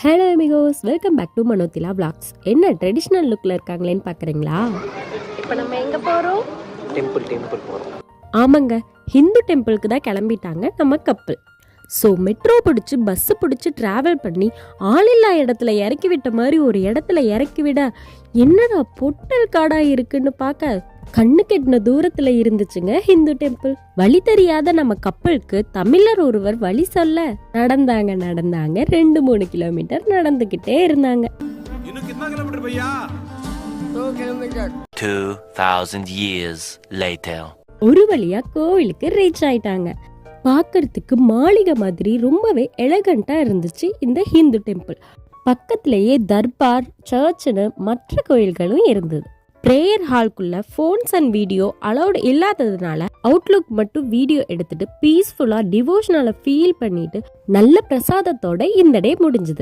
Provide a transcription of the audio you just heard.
Hello amigos, welcome back to Manothila vlogs. என்ன traditional லுக்கில் இருக்காங்களேன்னு பார்க்குறீங்களா? இப்போ நம்ம எங்கே போகிறோம்? டெம்பிள் போகிறோம். ஆமாங்க, ஹிந்து டெம்பிளுக்கு தான் கிளம்பிட்டாங்க நம்ம கப்பல். ஸோ மெட்ரோ பிடிச்சி பஸ்ஸு பிடிச்சி ட்ராவல் பண்ணி ஆளில்லா இடத்துல இறக்கி விட்ட மாதிரி ஒரு இடத்துல இறக்கி விட என்னடா பொட்டல் காடாக இருக்குன்னு பார்க்க கண்ணு கெட்டின தூரத்துல இருந்துச்சுங்க ஹிந்து டெம்பிள். வழி தெரியாத நம்ம கப்பலுக்கு தமிழர் ஒருவர் வழி சொல்ல நடந்தாங்க 2-3 கிலோமீட்டர் நடந்துகிட்டே இருந்தாங்க. 2000 years later. ஒரு வழியா கோவிலுக்கு ரீச் ஆயிட்டாங்க. பார்க்கறதுக்கு மாளிகை மாதிரி ரொம்பவே எலகண்டா இருந்துச்சு இந்த ஹிந்து டெம்பிள். பக்கத்திலேயே தர்பார், சர்ச்னு மற்ற கோயில்களும் இருந்தது. பிரேயர் ஹால்குள்ள ஃபோன்ஸ் அண்ட் வீடியோ அலௌட் இல்லாததுனால அவுட்லுக் மட்டும் வீடியோ எடுத்துட்டு பீஸ்ஃபுல்லா டிவோஷனலை ஃபீல் பண்ணிட்டு நல்ல பிரசாதத்தோட இந்த டே முடிஞ்சது.